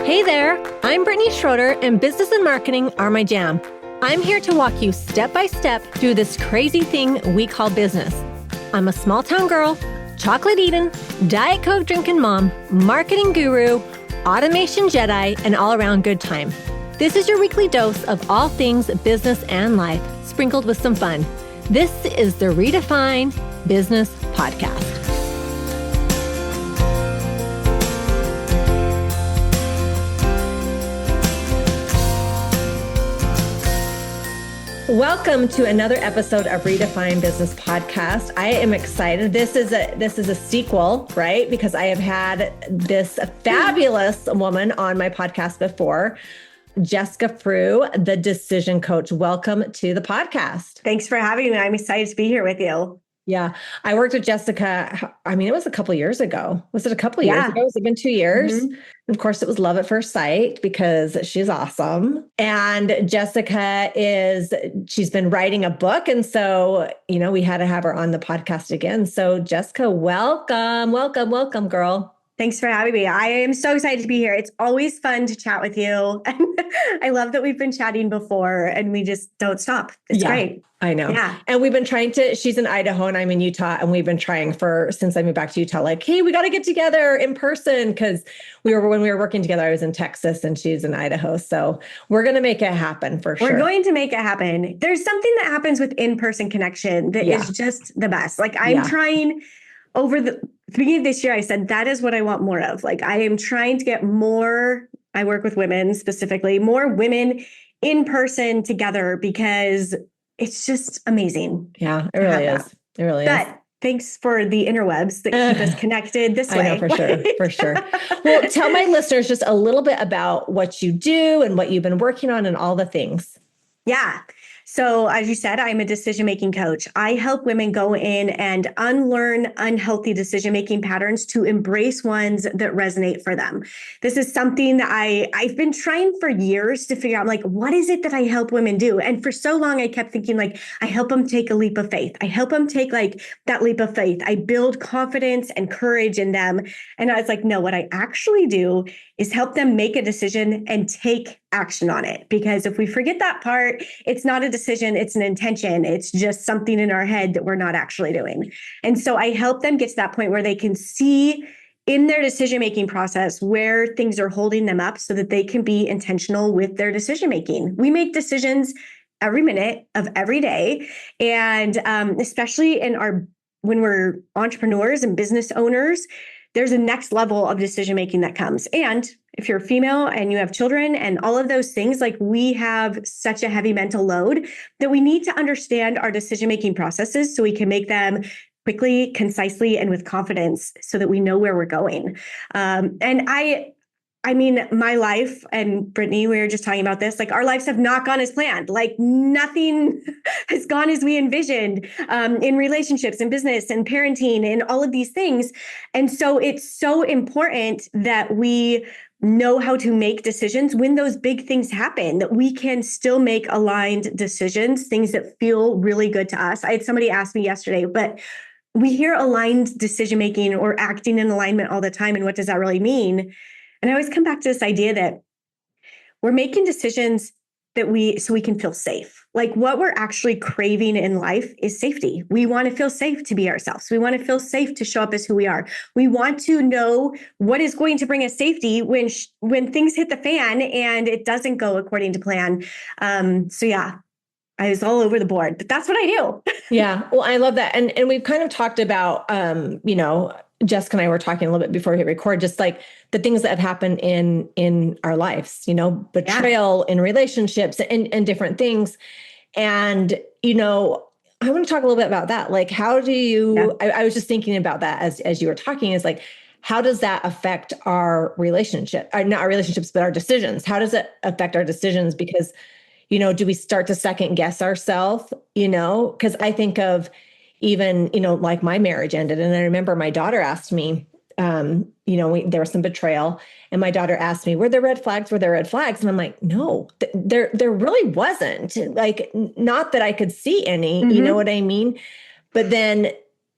Hey there, I'm Brittni Schroeder, and business and marketing are my jam. I'm here to walk you step by step through this crazy thing we call business. I'm a small town girl, chocolate eating, Diet Coke drinking mom, marketing guru, automation Jedi, and all around good time. This is your weekly dose of all things business and life, sprinkled with some fun. This is the Redefine Business Podcast. Welcome to another episode of Redefine Business Podcast. I am excited. This is a sequel, right? Because I have had this fabulous woman on my podcast before, Jessica Frew, the decision coach. Welcome to the podcast. Thanks for having me. I'm excited to be here with you. Yeah. I worked with Jessica. It was a couple of years ago. Was it a couple of years ago? Has it been 2 years? Mm-hmm. Of course, it was love at first sight because she's awesome. And Jessica she's been writing a book. And so, we had to have her on the podcast again. So Jessica, welcome, girl. Thanks for having me. I am so excited to be here. It's always fun to chat with you. I love that we've been chatting before and we just don't stop. It's great. I know. Yeah. And we've been trying she's in Idaho and I'm in Utah, and we've been trying since I moved back to Utah, like, hey, we got to get together in person, because when we were working together, I was in Texas and she's in Idaho. So we're going to make it happen for sure. We're going to make it happen. There's something that happens with in-person connection that is just the best. Like I'm trying over the beginning of this year, I said, that is what I want more of. Like I am trying to get more, I work with women specifically, more women in person together, because it's just amazing. Yeah, it really is. It really is. But thanks for the interwebs that keep us connected this way. I know, for sure. Well, tell my listeners just a little bit about what you do and what you've been working on and all the things. Yeah. So as you said, I'm a decision-making coach. I help women go in and unlearn unhealthy decision-making patterns to embrace ones that resonate for them. This is something that I've been trying for years to figure out, like, what is it that I help women do? And for so long, I kept thinking, like, I help them take a leap of faith. I help them take like that leap of faith. I build confidence and courage in them. And I was like, no, what I actually do is help them make a decision and take action on it. Because if we forget that part, it's not a decision, it's an intention. It's just something in our head that we're not actually doing. And so I help them get to that point where they can see in their decision-making process where things are holding them up so that they can be intentional with their decision-making. We make decisions every minute of every day. And especially when we're entrepreneurs and business owners, there's a next level of decision-making that comes. And if you're female and you have children and all of those things, like we have such a heavy mental load that we need to understand our decision-making processes so we can make them quickly, concisely, and with confidence so that we know where we're going. I mean, my life, and Brittni, we were just talking about this, like our lives have not gone as planned. Like nothing has gone as we envisioned in relationships and business and parenting and all of these things. And so it's so important that we know how to make decisions when those big things happen, that we can still make aligned decisions, things that feel really good to us. I had somebody ask me yesterday, but we hear aligned decision-making or acting in alignment all the time. And what does that really mean? And I always come back to this idea that we're making decisions so we can feel safe. Like what we're actually craving in life is safety. We want to feel safe to be ourselves. We want to feel safe to show up as who we are. We want to know what is going to bring us safety when things hit the fan and it doesn't go according to plan. I was all over the board, but that's what I do. Yeah. Well, I love that. And we've kind of talked about, Jessica and I were talking a little bit before we hit record, just like the things that have happened in our lives, betrayal in relationships and different things. And, I want to talk a little bit about that. Like, how do you, I was just thinking about that as you were talking, is like, how does that affect our relationship, not our relationships, but our decisions? How does it affect our decisions? Because, do we start to second guess ourselves, because I think of even, like my marriage ended. And I remember my daughter asked me, there was some betrayal, and my daughter asked me, were there red flags? Were there red flags? And I'm like, no, there really wasn't. Like, not that I could see any, you know what I mean? But then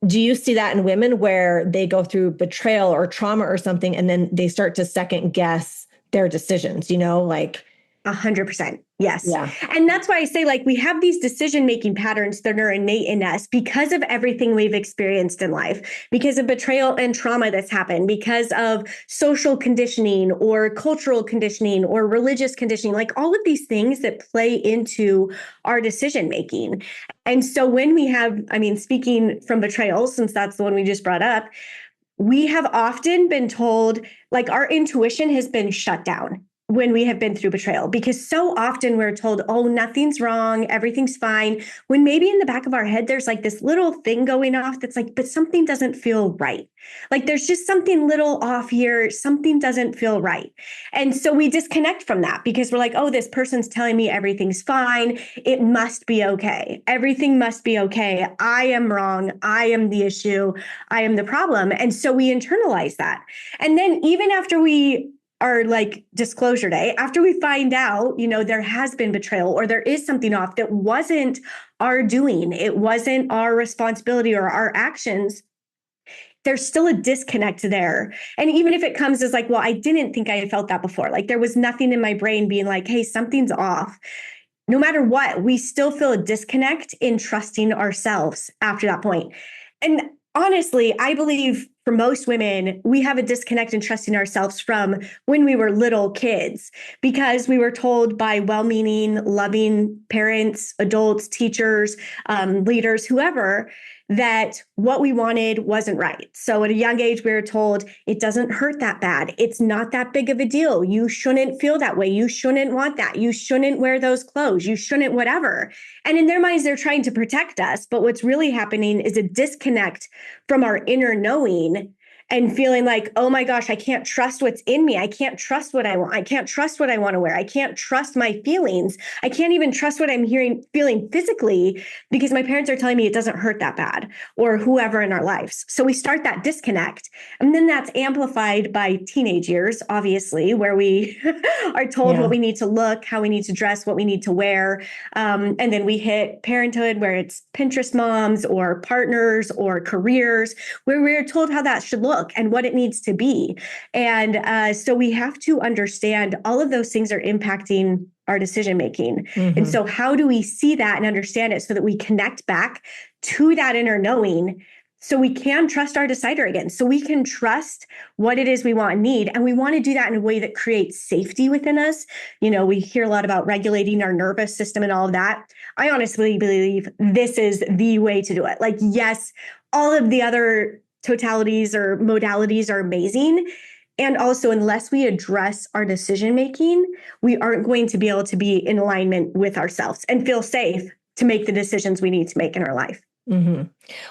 do you see that in women where they go through betrayal or trauma or something, and then they start to second guess their decisions, like, 100%. Yes. yeah. And that's why I say, like, we have these decision-making patterns that are innate in us because of everything we've experienced in life, because of betrayal and trauma that's happened, because of social conditioning or cultural conditioning or religious conditioning, like all of these things that play into our decision-making. And so when we have, I mean, speaking from betrayal, since that's the one we just brought up, we have often been told, like, our intuition has been shut down when we have been through betrayal, because so often we're told, oh, nothing's wrong, everything's fine, when maybe in the back of our head there's like this little thing going off that's like, but something doesn't feel right. Like there's just something little off here, something doesn't feel right. And so we disconnect from that because we're like, oh, this person's telling me everything's fine, it must be okay, everything must be okay, I am wrong, I am the issue, I am the problem. And so we internalize that. And then even after we are like disclosure day, after we find out, there has been betrayal or there is something off that wasn't our doing, it wasn't our responsibility or our actions, there's still a disconnect there. And even if it comes as like, well, I didn't think I felt that before, like there was nothing in my brain being like, hey, something's off. No matter what, we still feel a disconnect in trusting ourselves after that point. And honestly, I believe for most women, we have a disconnect in trusting ourselves from when we were little kids, because we were told by well-meaning, loving parents, adults, teachers, leaders, whoever, that what we wanted wasn't right. So at a young age, we were told it doesn't hurt that bad. It's not that big of a deal. You shouldn't feel that way. You shouldn't want that. You shouldn't wear those clothes. You shouldn't whatever. And in their minds, they're trying to protect us. But what's really happening is a disconnect from our inner knowing and feeling like, oh my gosh, I can't trust what's in me. I can't trust what I want. I can't trust what I want to wear. I can't trust my feelings. I can't even trust what I'm feeling physically because my parents are telling me it doesn't hurt that bad, or whoever in our lives. So we start that disconnect. And then that's amplified by teenage years, obviously, where we are told what we need to look, how we need to dress, what we need to wear. And then we hit parenthood, where it's Pinterest moms or partners or careers, where we're told how that should look and what it needs to be. And so we have to understand all of those things are impacting our decision making. Mm-hmm. And so how do we see that and understand it so that we connect back to that inner knowing, so we can trust our decider again, so we can trust what it is we want and need. And we want to do that in a way that creates safety within us. We hear a lot about regulating our nervous system and all of that. I honestly believe this is the way to do it. Like, yes, all of the other totalities or modalities are amazing. And also, unless we address our decision-making, we aren't going to be able to be in alignment with ourselves and feel safe to make the decisions we need to make in our life. Mm-hmm.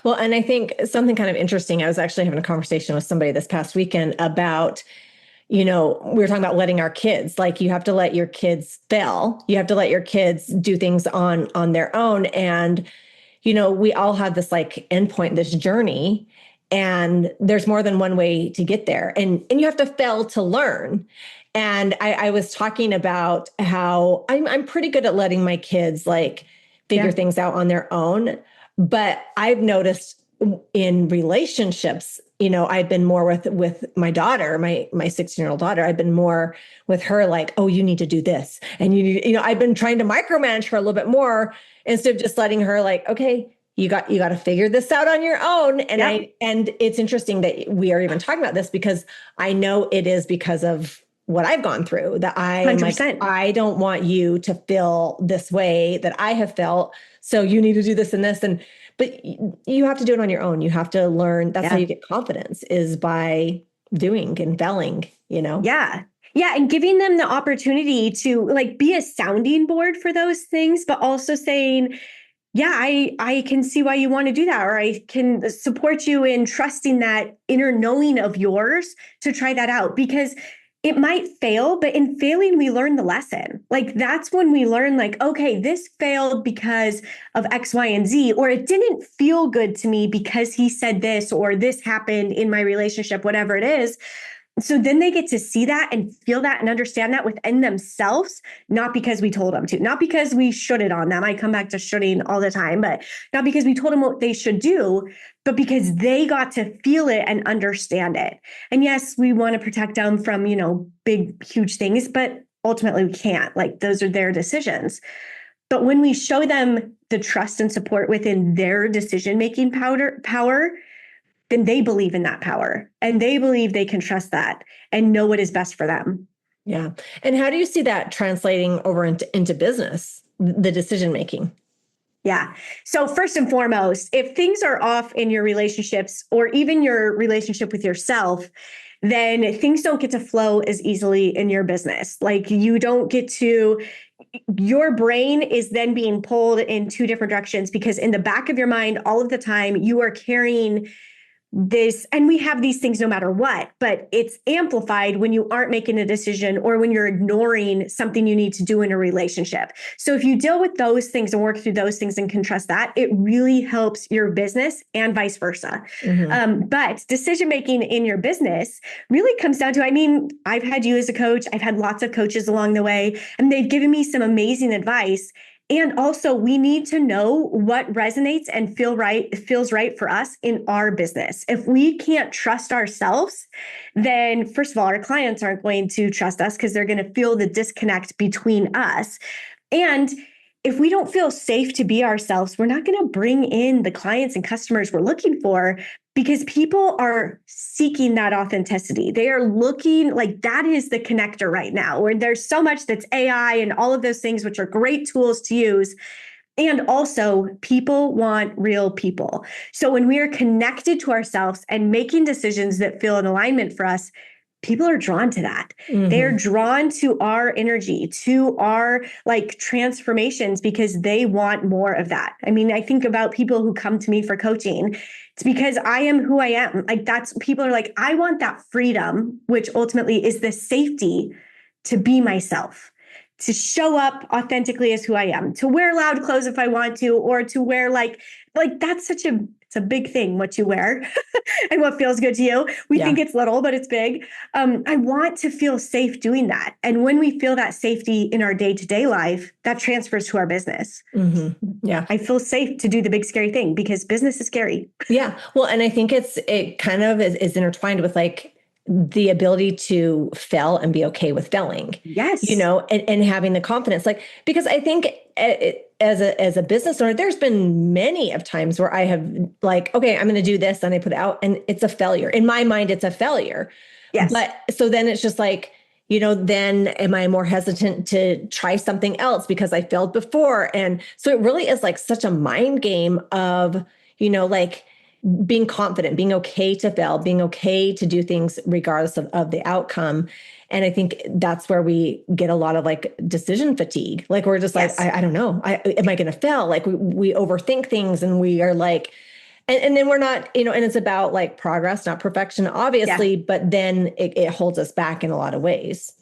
Well, and I think something kind of interesting, I was actually having a conversation with somebody this past weekend about, we were talking about letting our kids, like, you have to let your kids fail. You have to let your kids do things on their own. And, we all have this like endpoint, this journey, and there's more than one way to get there. And you have to fail to learn. And I was talking about how I'm pretty good at letting my kids like figure things out on their own. But I've noticed in relationships, I've been more with my daughter, my 16-year-old daughter. I've been more with her like, oh, you need to do this. And I've been trying to micromanage her a little bit more instead of just letting her like, okay, you got to figure this out on your own. And and it's interesting that we are even talking about this, because I know it is because of what I've gone through, that I'm like, I don't want you to feel this way that I have felt. So you need to do this and this. But you have to do it on your own. You have to learn. That's how you get confidence, is by doing and failing, Yeah. Yeah. And giving them the opportunity to like be a sounding board for those things, but also saying, yeah, I can see why you want to do that, or I can support you in trusting that inner knowing of yours to try that out, because it might fail, but in failing, we learn the lesson. Like, that's when we learn, like, okay, this failed because of X, Y, and Z, or it didn't feel good to me because he said this, or this happened in my relationship, whatever it is. So then they get to see that and feel that and understand that within themselves, not because we told them to, not because we shoulded on them. I come back to shoulding all the time, but not because we told them what they should do, but because they got to feel it and understand it. And yes, we want to protect them from, big, huge things, but ultimately we can't. Like, those are their decisions. But when we show them the trust and support within their decision-making power, then they believe in that power and they believe they can trust that and know what is best for them. Yeah. And how do you see that translating over into business, the decision making? Yeah. So first and foremost, if things are off in your relationships or even your relationship with yourself, then things don't get to flow as easily in your business. Like, you don't get to, your brain is then being pulled in two different directions, because in the back of your mind, all of the time, you are carrying this, and we have these things no matter what, but it's amplified when you aren't making a decision or when you're ignoring something you need to do in a relationship. So if you deal with those things and work through those things and can trust that, it really helps your business and vice versa. But decision making in your business really comes down to, I've had you as a coach, I've had lots of coaches along the way, and they've given me some amazing advice. And also, we need to know what resonates and feels right for us in our business. If we can't trust ourselves, then first of all, our clients aren't going to trust us because they're going to feel the disconnect between us. And if we don't feel safe to be ourselves, we're not going to bring in the clients and customers we're looking for, because people are seeking that authenticity. They are looking, like, that is the connector right now, where there's so much that's AI and all of those things, which are great tools to use. And also, people want real people. So when we are connected to ourselves and making decisions that feel in alignment for us, people are drawn to that. They're drawn to our energy, to our transformations, because they want more of that. I think about people who come to me for coaching. It's because I am who I am. People are like, I want that freedom, which ultimately is the safety to be myself, to show up authentically as who I am, to wear loud clothes if I want to, or to wear that's it's a big thing, what you wear and what feels good to you. We think it's little, but it's big. I want to feel safe doing that. And when we feel that safety in our day-to-day life, that transfers to our business. Yeah. I feel safe to do the big, scary thing, because business is scary. Yeah. Well, and I think it kind of is intertwined with the ability to fail and be okay with failing. Yes. And having the confidence, because I think as a business owner, there's been many of times where I have okay, I'm going to do this, and I put it out and it's a failure. In my mind, it's a failure. Yes. But so then it's just then am I more hesitant to try something else because I failed before? And so it really is such a mind game of, being confident, being okay to fail, being okay to do things regardless of the outcome. And I think that's where we get a lot of decision fatigue. We're just Yes. I don't know. Am I going to fail? We overthink things, and we are and then we're not, and it's about progress, not perfection, obviously, but then it holds us back in a lot of ways.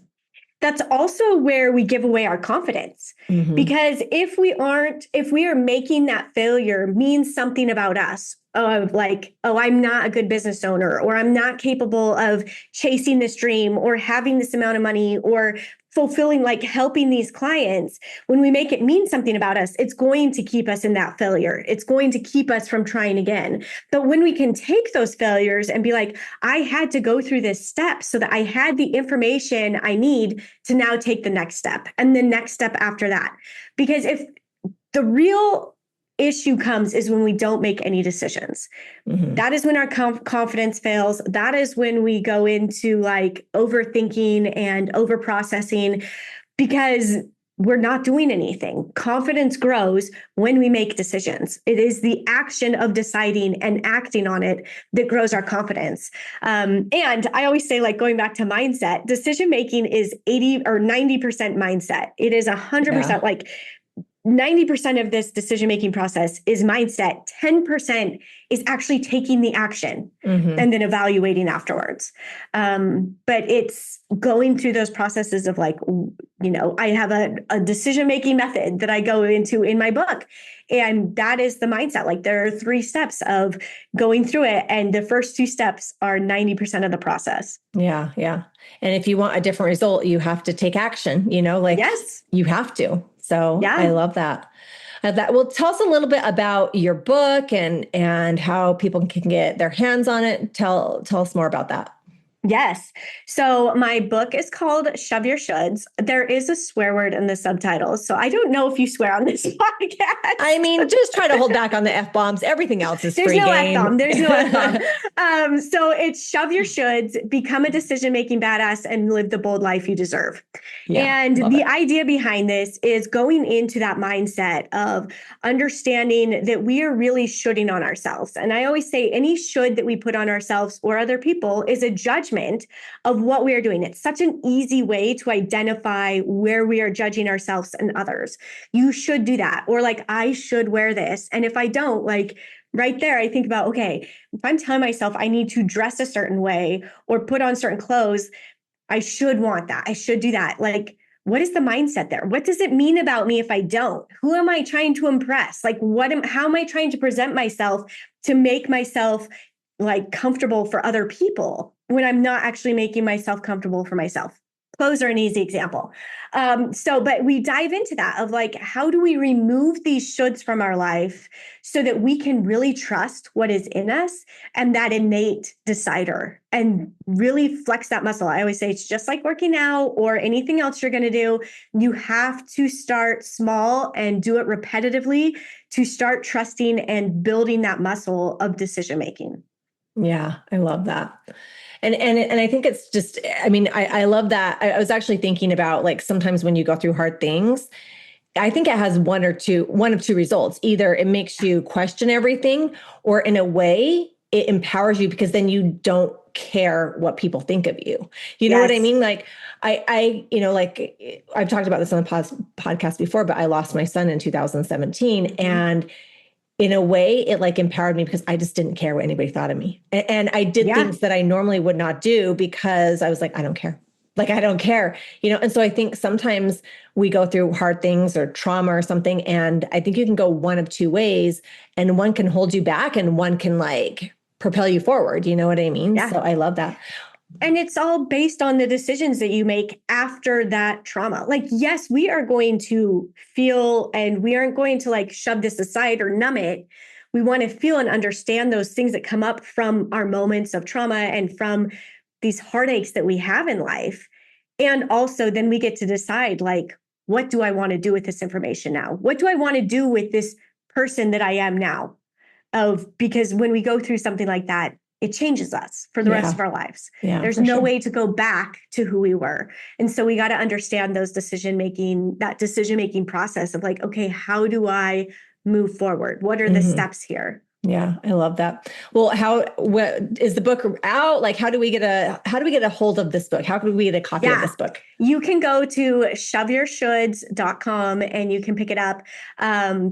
That's also where we give away our confidence, because if we are making that failure mean something about us, of I'm not a good business owner, or I'm not capable of chasing this dream or having this amount of money or fulfilling, helping these clients. When we make it mean something about us, it's going to keep us in that failure. It's going to keep us from trying again. But when we can take those failures and be I had to go through this step so that I had the information I need to now take the next step and the next step after that. Because if the real issue comes is when we don't make any decisions. That is when our confidence fails. That is when we go into overthinking and overprocessing, because we're not doing anything. Confidence grows when we make decisions. It is the action of deciding and acting on it that grows our confidence. And I always say, going back to mindset, decision making is 80 or 90% mindset. It is 100% 90% of this decision-making process is mindset. 10% is actually taking the action and then evaluating afterwards. But it's going through those processes of like, I have a decision-making method that I go into in my book. And that is the mindset. Like there are 3 steps of going through it. And the first 2 steps are 90% of the process. Yeah. Yeah. And if you want a different result, you have to take action, Yes. you have to. So Yeah. I love that. Well, tell us a little bit about your book and how people can get their hands on it. Tell us more about that. Yes. So my book is called Shove Your Shoulds. There is a swear word in the subtitles. So I don't know if you swear on this podcast. I mean, just try to hold back on the F-bombs. Everything else is There's free no game. F-bomb. There's no F-bomb. So it's Shove Your Shoulds, become a decision-making badass, and live the bold life you deserve. Yeah, and the idea behind this is going into that mindset of understanding that we are really shoulding on ourselves. And I always say any should that we put on ourselves or other people is a judgment of what we are doing. It's such an easy way to identify where we are judging ourselves and others. You should do that. Or like, I should wear this. And if I don't, like right there, I think about, okay, if I'm telling myself I need to dress a certain way or put on certain clothes, I should want that. I should do that. Like, what is the mindset there? What does it mean about me if I don't? Who am I trying to impress? Like, how am I trying to present myself to make myself like comfortable for other people when I'm not actually making myself comfortable for myself? Clothes are an easy example. But we dive into that of like, how do we remove these shoulds from our life so that we can really trust what is in us and that innate decider and really flex that muscle? I always say it's just like working out or anything else you're going to do. You have to start small and do it repetitively to start trusting and building that muscle of decision making. Yeah, I love that. And I think it's just, I mean, I love that. I was actually thinking about like sometimes when you go through hard things, I think it has one of two results. Either it makes you question everything, or in a way it empowers you because then you don't care what people think of you. You know what I mean? Like like I've talked about this on the podcast before, but I lost my son in 2017. And in a way, it like empowered me because I just didn't care what anybody thought of me. And I did things that I normally would not do because I was like, I don't care. Like, I don't care, And so I think sometimes we go through hard things or trauma or something. And I think you can go one of 2 ways, and one can hold you back and one can like propel you forward. You know what I mean? Yeah. So I love that. And it's all based on the decisions that you make after that trauma. Like, yes, we are going to feel and we aren't going to like shove this aside or numb it. We want to feel and understand those things that come up from our moments of trauma and from these heartaches that we have in life. And also then we get to decide like, what do I want to do with this information now? What do I want to do with this person that I am now? Because when we go through something like that, it changes us for the rest of our lives. Yeah, there's no way to go back to who we were. And so we got to understand that decision-making process of like, okay, how do I move forward? What are the steps here? Yeah, I love that. Well, what is the book out? Like, how do we get a hold of this book? How can we get a copy of this book? You can go to shoveyourshoulds.com and you can pick it up.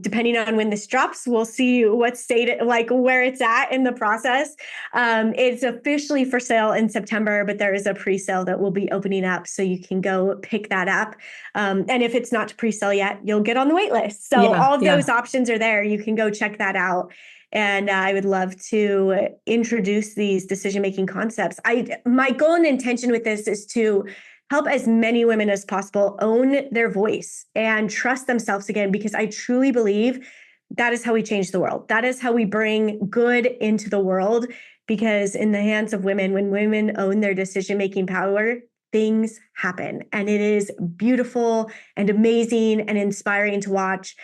Depending on when this drops, we'll see what state, like where it's at in the process. It's officially for sale in September, but there is a pre-sale that will be opening up. So you can go pick that up. And if it's not pre-sale yet, you'll get on the wait list. So all of those options are there. You can go check that out. And I would love to introduce these decision-making concepts. My goal and intention with this is to help as many women as possible own their voice and trust themselves again, because I truly believe that is how we change the world. That is how we bring good into the world, because in the hands of women, when women own their decision-making power, things happen. And it is beautiful and amazing and inspiring to watch.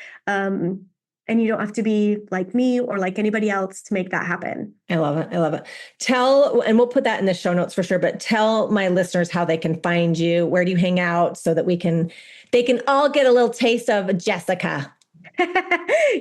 And you don't have to be like me or like anybody else to make that happen. I love it. I love it. And we'll put that in the show notes for sure, but tell my listeners how they can find you. Where do you hang out so that they can all get a little taste of Jessica?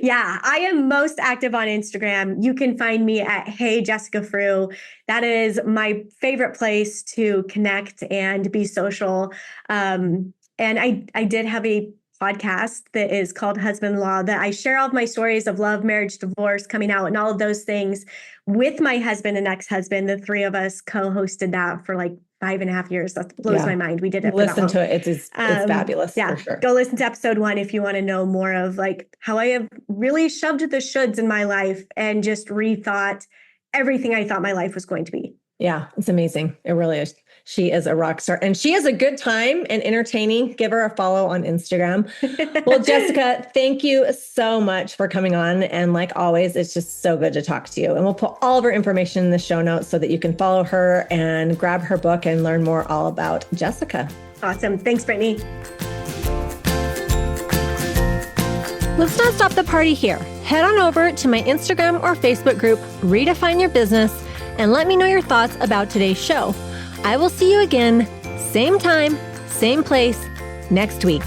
Yeah, I am most active on Instagram. You can find me at Hey Jessica Frew. That is my favorite place to connect and be social. And I did have a podcast that is called Husband-in-Law, that I share all of my stories of love, marriage, divorce, coming out, and all of those things with my husband and ex-husband. The three of us co-hosted that for like 5.5 years. That blows my mind. We did it. Listen to it. It's fabulous. Yeah. For sure. Go listen to episode 1 if you want to know more of like how I have really shoved the shoulds in my life and just rethought everything I thought my life was going to be. Yeah, it's amazing. It really is. She is a rock star and she is a good time and entertaining. Give her a follow on Instagram. Well, Jessica, thank you so much for coming on. And like always, it's just so good to talk to you. And we'll put all of her information in the show notes so that you can follow her and grab her book and learn more all about Jessica. Awesome. Thanks, Brittni. Let's not stop the party here. Head on over to my Instagram or Facebook group, Redefine Your Business, and let me know your thoughts about today's show. I will see you again, same time, same place, next week.